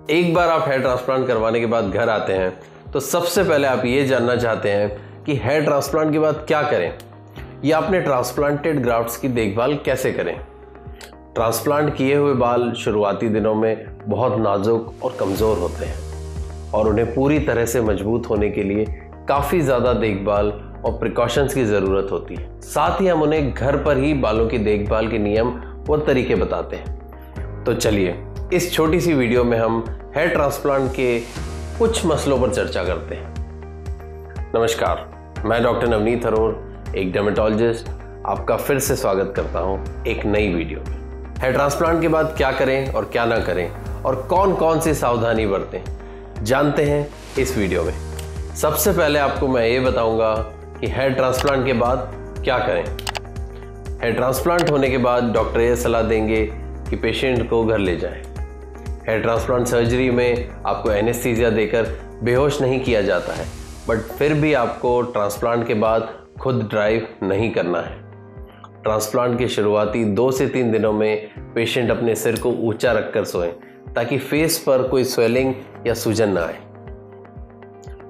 एक बार आप hair transplant करवाने के बाद घर आते हैं तो सबसे पहले आप ये जानना चाहते हैं कि हेयर ट्रांसप्लांट के बाद क्या करें या अपने ट्रांसप्लांटेड ग्राफ्ट्स की देखभाल कैसे करें। ट्रांसप्लांट किए हुए बाल शुरुआती दिनों में बहुत नाजुक और कमज़ोर होते हैं और उन्हें पूरी तरह से मजबूत होने के लिए काफ़ी ज़्यादा देखभाल और प्रिकॉशंस की ज़रूरत होती है। साथ ही हम उन्हें घर पर ही बालों की देखभाल के नियम और तरीके बताते हैं। तो चलिए इस छोटी सी वीडियो में हम हेयर ट्रांसप्लांट के कुछ मसलों पर चर्चा करते हैं। नमस्कार, मैं डॉक्टर नवनीत अरोर, एक डर्मेटोलॉजिस्ट, आपका फिर से स्वागत करता हूं एक नई वीडियो में। हेयर ट्रांसप्लांट के बाद क्या करें और क्या ना करें और कौन कौन सी सावधानी बरतें, जानते हैं इस वीडियो में। सबसे पहले आपको मैं ये बताऊंगा कि हेयर ट्रांसप्लांट के बाद क्या करें। हेयर ट्रांसप्लांट होने के बाद डॉक्टर ये सलाह देंगे कि पेशेंट को घर ले जाएं। हेयर ट्रांसप्लांट सर्जरी में आपको एनेस्थीसिया देकर बेहोश नहीं किया जाता है, बट फिर भी आपको ट्रांसप्लांट के बाद खुद ड्राइव नहीं करना है। ट्रांसप्लांट के शुरुआती 2 से 3 दिनों में पेशेंट अपने सिर को ऊंचा रखकर सोएं ताकि फेस पर कोई स्वेलिंग या सूजन ना आए।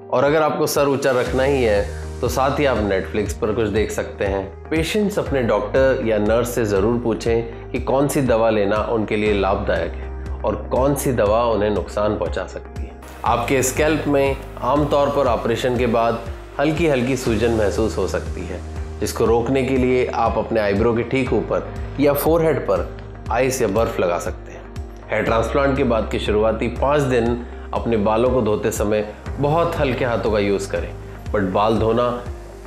और अगर आपको सर ऊंचा रखना ही है तो साथ ही आप नेटफ्लिक्स पर कुछ देख सकते हैं। पेशेंट्स अपने डॉक्टर या नर्स से ज़रूर पूछें कि कौन सी दवा लेना उनके लिए लाभदायक है और कौन सी दवा उन्हें नुकसान पहुंचा सकती है। आपके स्कैल्प में आमतौर पर ऑपरेशन के बाद हल्की हल्की सूजन महसूस हो सकती है, जिसको रोकने के लिए आप अपने आईब्रो के ठीक ऊपर या फोरहेड पर आइस या बर्फ लगा सकते हैं। हेयर ट्रांसप्लांट के बाद के शुरुआती 5 दिन अपने बालों को धोते समय बहुत हल्के हाथों का यूज़ करें, बट बाल धोना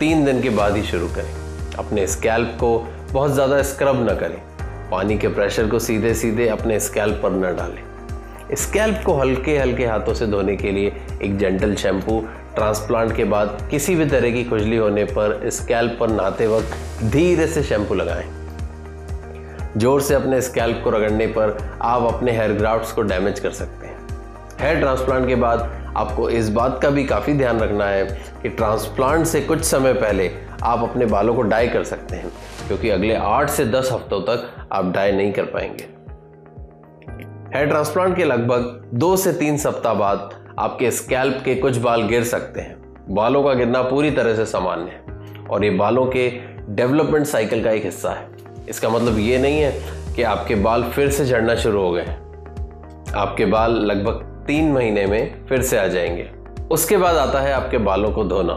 3 दिन के बाद ही शुरू करें। अपने स्कैल्प को बहुत ज़्यादा स्क्रब न करें। पानी के प्रेशर को सीधे सीधे अपने स्कैल्प पर न डालें। स्कैल्प को हल्के हल्के हाथों से धोने के लिए एक जेंटल शैम्पू ट्रांसप्लांट के बाद किसी भी तरह की खुजली होने पर स्कैल्प पर नहाते वक्त धीरे से शैम्पू लगाएं। जोर से अपने स्कैल्प को रगड़ने पर आप अपने हेयर ग्राफ्ट्स को डैमेज कर सकते हैं। हेयर ट्रांसप्लांट के बाद आपको इस बात का भी काफ़ी ध्यान रखना है कि ट्रांसप्लांट से कुछ समय पहले आप अपने बालों को डाई कर सकते हैं, क्योंकि अगले 8 से 10 हफ्तों तक आप डाई नहीं कर पाएंगे। हेयर ट्रांसप्लांट के लगभग 2 से 3 सप्ताह बाद आपके स्कैल्प के कुछ बाल गिर सकते हैं। बालों का गिरना पूरी तरह से सामान्य है और ये बालों के डेवलपमेंट साइकिल का एक हिस्सा है। इसका मतलब ये नहीं है कि आपके बाल फिर से झड़ना शुरू हो गए। आपके बाल लगभग 3 महीने में फिर से आ जाएंगे। उसके बाद आता है आपके बालों को धोना।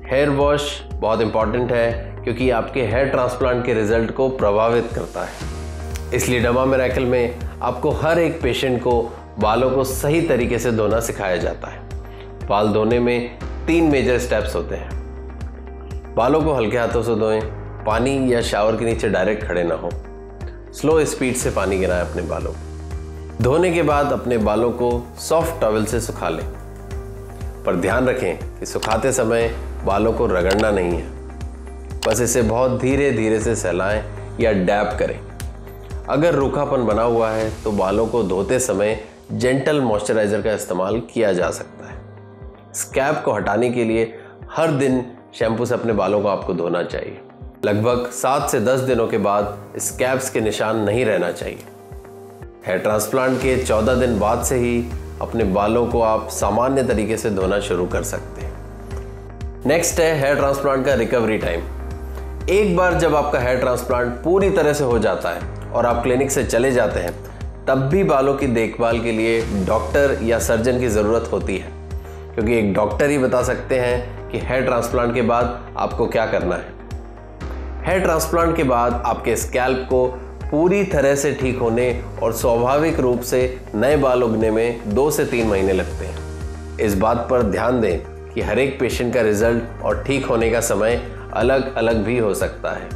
हेयर वॉश बहुत इंपॉर्टेंट है क्योंकि आपके हेयर ट्रांसप्लांट के रिजल्ट को प्रभावित करता है। इसलिए डर्मा मिरेकल में आपको हर एक पेशेंट को बालों को सही तरीके से धोना सिखाया जाता है। बाल धोने में 3 मेजर स्टेप्स होते हैं। बालों को हल्के हाथों से धोएं, पानी या शावर के नीचे डायरेक्ट खड़े ना हो, स्लो स्पीड से पानी गिराएं अपने बालों को। धोने के बाद अपने बालों को सॉफ्ट टॉवल से सुखा लें, पर ध्यान रखें कि सुखाते समय बालों को रगड़ना नहीं है। बस इसे बहुत धीरे धीरे से सहलाएं या डैप करें। अगर रूखापन बना हुआ है तो बालों को धोते समय जेंटल मॉइस्चराइज़र का इस्तेमाल किया जा सकता है। स्कैल्प को हटाने के लिए हर दिन शैम्पू से अपने बालों को आपको धोना चाहिए। लगभग 7 से 10 दिनों के बाद स्कैल्प्स के निशान नहीं रहना चाहिए। हेयर ट्रांसप्लांट के 14 दिन बाद से ही अपने बालों को आप सामान्य तरीके से धोना शुरू कर सकते हैं। नेक्स्ट है हेयर ट्रांसप्लांट का रिकवरी टाइम। एक बार जब आपका हेयर ट्रांसप्लांट पूरी तरह से हो जाता है और आप क्लिनिक से चले जाते हैं, तब भी बालों की देखभाल के लिए डॉक्टर या सर्जन की ज़रूरत होती है, क्योंकि एक डॉक्टर ही बता सकते हैं कि हेयर ट्रांसप्लांट के बाद आपको क्या करना है। हेयर ट्रांसप्लांट के बाद आपके स्कैल्प को पूरी तरह से ठीक होने और स्वाभाविक रूप से नए बाल उगने में 2 से 3 महीने लगते हैं। इस बात पर ध्यान दें कि हर एक पेशेंट का रिजल्ट और ठीक होने का समय अलग अलग भी हो सकता है।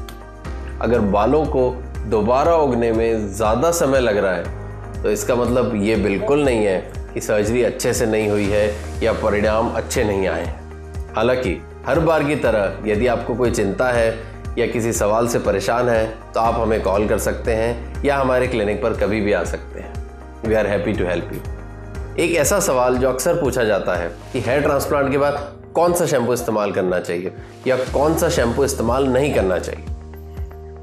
अगर बालों को दोबारा उगने में ज़्यादा समय लग रहा है तो इसका मतलब ये बिल्कुल नहीं है कि सर्जरी अच्छे से नहीं हुई है या परिणाम अच्छे नहीं आए हैं। हालांकि हर बार की तरह यदि आपको कोई चिंता है या किसी सवाल से परेशान है तो आप हमें कॉल कर सकते हैं या हमारे क्लिनिक पर कभी भी आ सकते हैं। We are happy to help you. एक ऐसा सवाल जो अक्सर पूछा जाता है कि हेयर ट्रांसप्लांट के बाद कौन सा शैम्पू इस्तेमाल करना चाहिए या कौन सा शैम्पू इस्तेमाल नहीं करना चाहिए।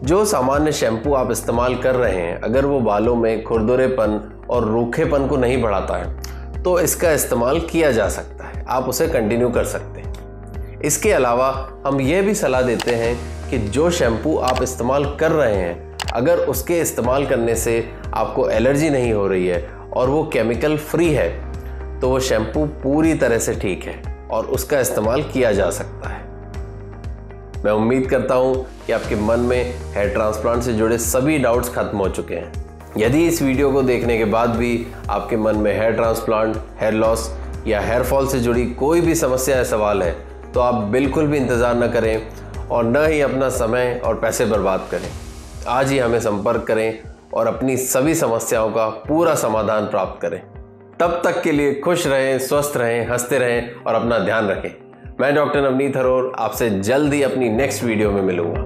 जो सामान्य शैम्पू आप इस्तेमाल कर रहे हैं, अगर वो बालों में खुरदुरेपन और रूखेपन को नहीं बढ़ाता है तो इसका इस्तेमाल किया जा सकता है, आप उसे कंटिन्यू कर सकते हैं। इसके अलावा हम ये भी सलाह देते हैं कि जो शैम्पू आप इस्तेमाल कर रहे हैं, अगर उसके इस्तेमाल करने से आपको एलर्जी नहीं हो रही है और वो केमिकल फ्री है तो वो शैम्पू पूरी तरह से ठीक है और उसका इस्तेमाल किया जा सकता है। मैं उम्मीद करता हूँ कि आपके मन में हेयर ट्रांसप्लांट से जुड़े सभी डाउट्स खत्म हो चुके हैं। यदि इस वीडियो को देखने के बाद भी आपके मन में हेयर ट्रांसप्लांट, हेयर लॉस या हेयर फॉल से जुड़ी कोई भी समस्या या सवाल है तो आप बिल्कुल भी इंतज़ार न करें और न ही अपना समय और पैसे बर्बाद करें। आज ही हमें संपर्क करें और अपनी सभी समस्याओं का पूरा समाधान प्राप्त करें। तब तक के लिए खुश रहें, स्वस्थ रहें, हंसते रहें और अपना ध्यान रखें। मैं डॉक्टर नवनीत हरोर आपसे जल्द ही अपनी नेक्स्ट वीडियो में मिलूंगा।